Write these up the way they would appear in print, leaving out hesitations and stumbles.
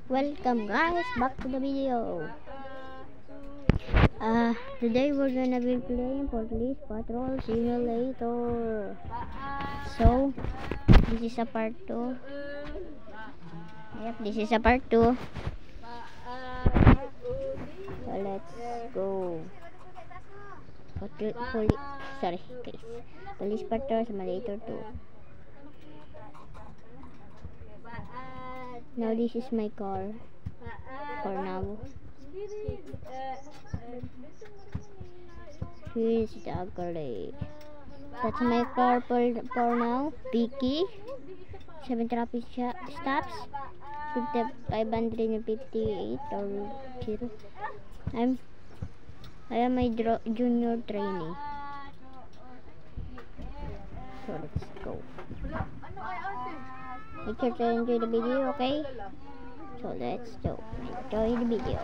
Welcome guys back to the video. Today we're gonna be playing Police Patrol Simulator. So this is a part 2. Yep, this is a part 2. So let's go. Police Patrol Simulator 2. Now this is my car for now. Here's the accolade. That's my car for now. Vicky. 7 traffic stops. 558 or 0. I am my junior trainee. So let's go. Make sure to enjoy the video, okay? So let's go. Enjoy the video.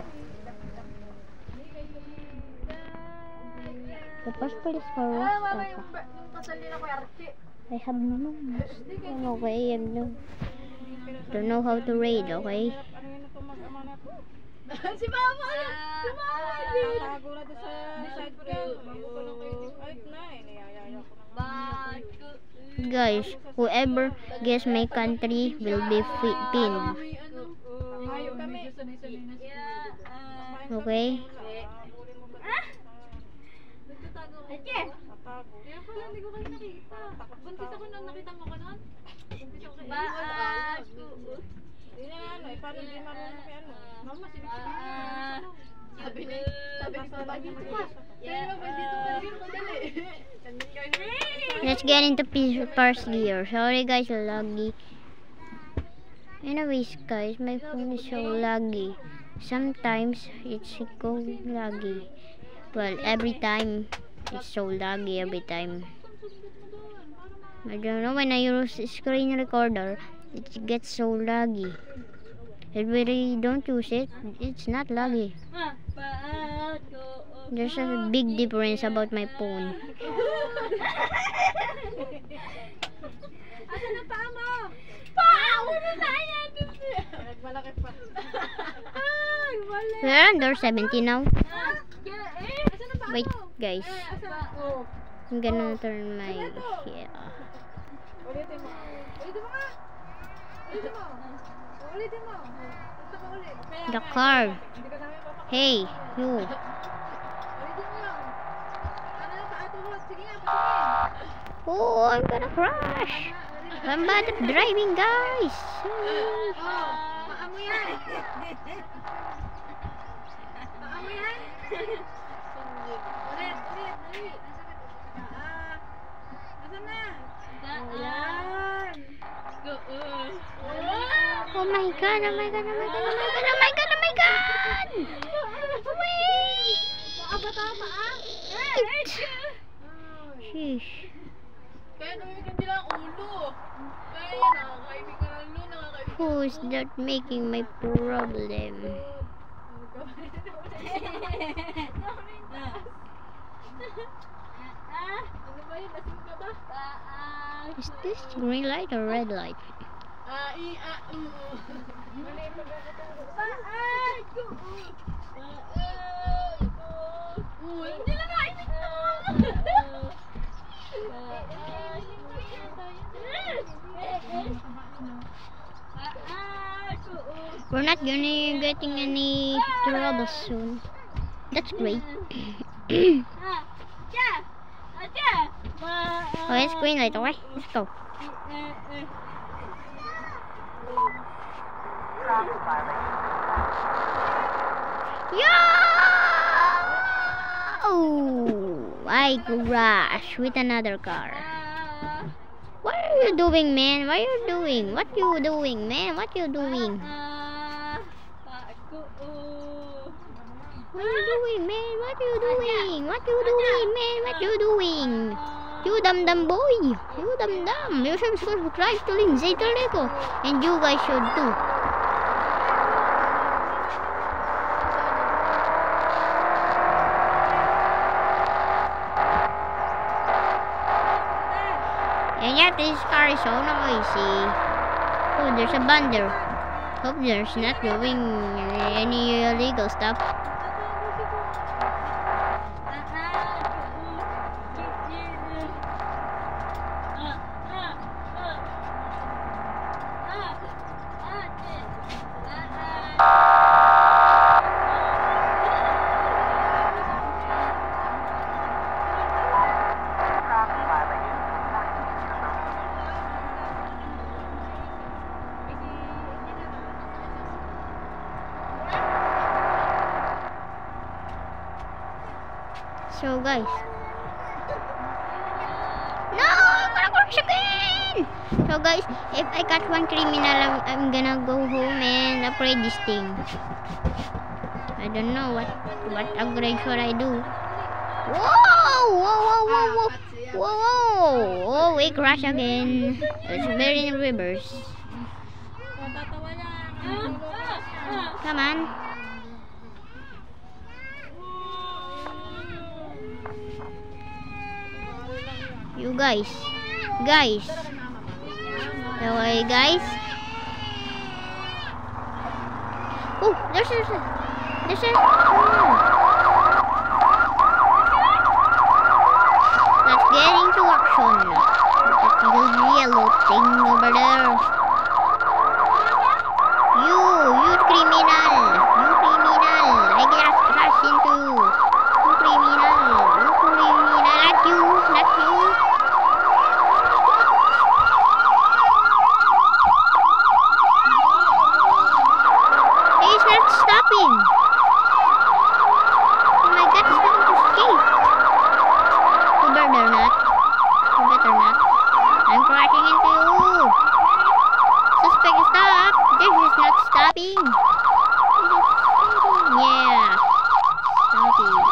The first police car was I have no. Okay, I have no. Don't know how to raid, okay? Si Mama! Si Mama! Tago na sa side cam. Guys, whoever guess my country will be pinned. Okay? Hindi ko kayo nakita. Buntis ako nang nakita mo ko noon. Buntis ako kayo. Hindi na ano, paano hindi marunong kay ano? Mama, sabi ni Papa dito pa. Sabi mo dito pa rin ko dali. Let's get into first gear. Sorry guys, laggy. Anyways guys, my phone is so laggy. Sometimes it's so laggy. Well, every time it's so laggy every time. I don't know, when I use screen recorder, it gets so laggy. If we don't use it, it's not laggy. There's a big difference about my phone. Asan ang paa mo? Paa! Ano na yan? Malaki pa. We're under 70 now. Wait guys, I'm gonna turn my head. Ulitin mo. Ulitin mo nga. Ulitin mo. Ulitin mo. Punta ka ulit. The car. Hey, you. Ulitin mo lang. Ano na paatulog? Sige nga, patingin. Oh, I'm gonna crash. I'm bad at driving, guys. Paa mo yan. Paa mo yan. Ulit. Nasaan na? Yan. Oh my god, oh my god, oh my god, oh my god, oh my god, oh my god! Wait! Paa ba tama ah? Sheesh. Kaya namimigyan nila ang ulo. Kaya yan, nakakaibig ka ng ulo, nakakaibig. Who's that making my problem? Ano ba yun? Lasing ka ba? Is this green light or red light? Hindi lang naibig na. We're not gonna getting any trouble soon. That's great. Oh, it's green light, okay? Let's go. Oh, I crashed with another car. What are you doing, man? What are you doing? What you doing, man? What you doing? What you doing, man? What you doing? What you doing, man? What you doing? You dum-dum boy. You dum-dum. You should subscribe to Lindsay Taleko. And you guys should too. And yet this car is so noisy. Oh, Oh, there's a bander. Hope there's not doing any illegal stuff. So guys, no, I'm gonna crash again. So guys, if I catch one criminal, I'm gonna go home and upgrade this thing. I don't know what upgrade should I do. Whoa, whoa, whoa, whoa, whoa, whoa, whoa! Oh, we crash again. It's very in reverse. Come on. You guys, okay guys. Oh, there's a let's get into action. That little yellow thing over there. You criminal, I just crashed into you criminal, not you. Stopping. Oh my god, it's going to escape. You better not. I'm crashing into you. Suspect, stop. This is not stopping. Yeah. Stopping.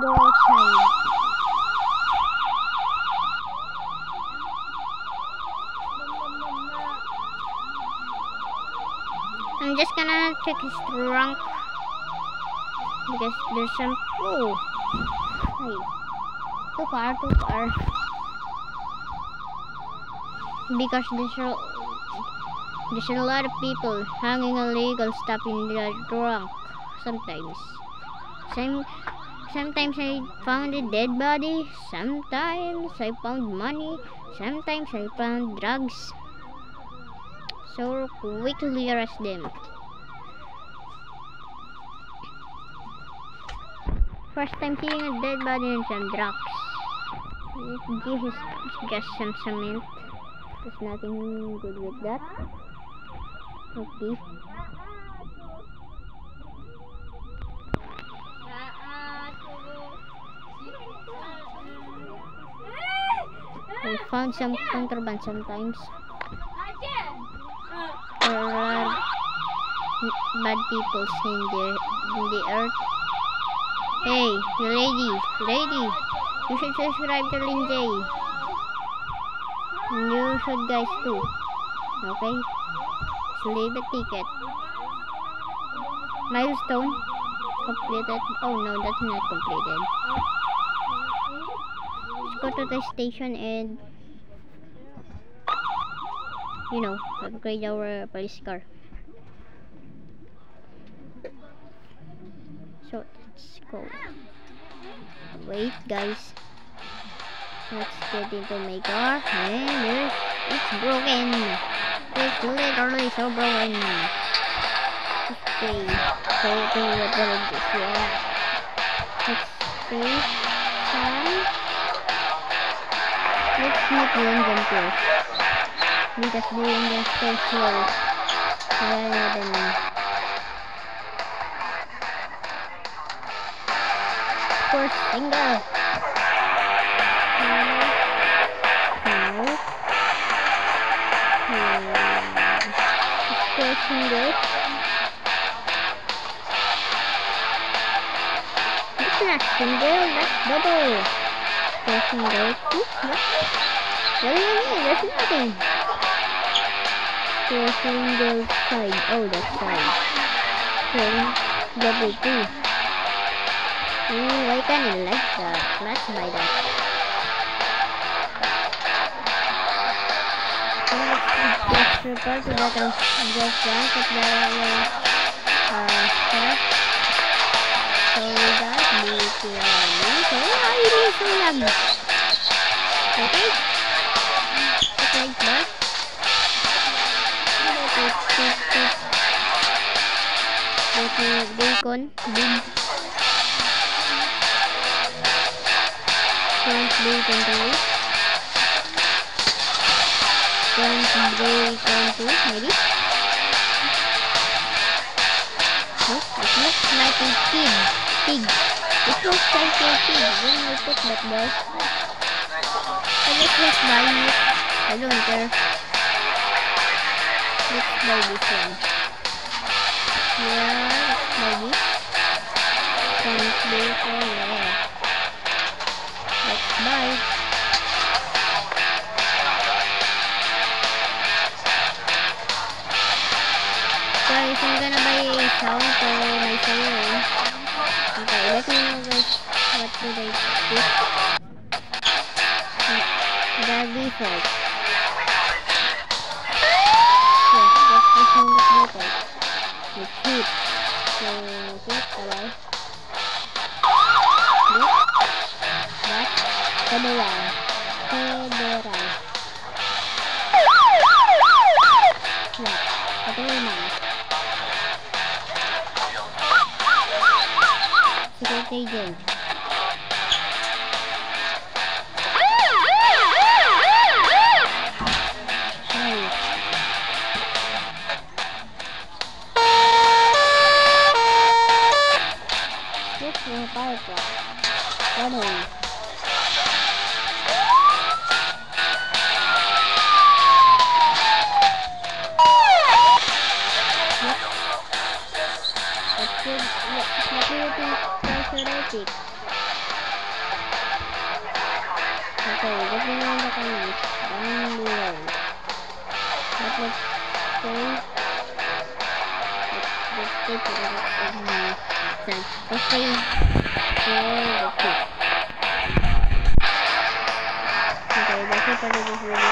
Go outside. I'm just gonna check his trunk because there's some. Oh, hey, too far. Because there's a lot of people hanging illegal stuff in their trunk. Sometimes I found a dead body, sometimes I found money, sometimes I found drugs. So quickly arrest them. First time seeing a dead body and some drugs. This is just some cement. There's nothing good with that. Okay. I found some contraband sometimes. There are bad people in the earth. Hey, you lady, you should subscribe to Lindsay. You should guys too. Okay? So leave a ticket. Milestone completed. Oh no, that's not completed. Let's go to the station and upgrade our police car. So let's go. Wait guys, let's get into my car. And it's broken. It's literally so broken. Okay, so to build this, yeah. Let's see some. Let's not do them first because the engine is so slow. Rather than first single. First single. That's single, that's double. There's single, two, what? What do you mean? There's nothing. There's single side. Oh, that's side. So, double two. Why can't you like that? Let's buy that. Let's report to that I just drank at the shop. So that means so I need so long. Okay? Just like that. Bacon, big. Front bacon too. Front bacon too, maybe. No, it looks like a pig. Pig. It looks like a pig when you put that there. So let's just buy it. I don't care. Let's buy this one. Yeah, let's buy this. Front bacon, yeah. Let's buy. Guys, I'm gonna buy a sound for my phone. Okay, let me know guys what should I do. The default. Yeah, that's the sound of default. It's heat. So, heat, alright. That's federal. Federal. Yeah, federal. Secret agent. Nice. This is a fire truck. Running. Okay, let's bring on the cameras. Down below. Let's say, let's take it out of the sun. Let's say, for the kids. Okay, that's it for this video.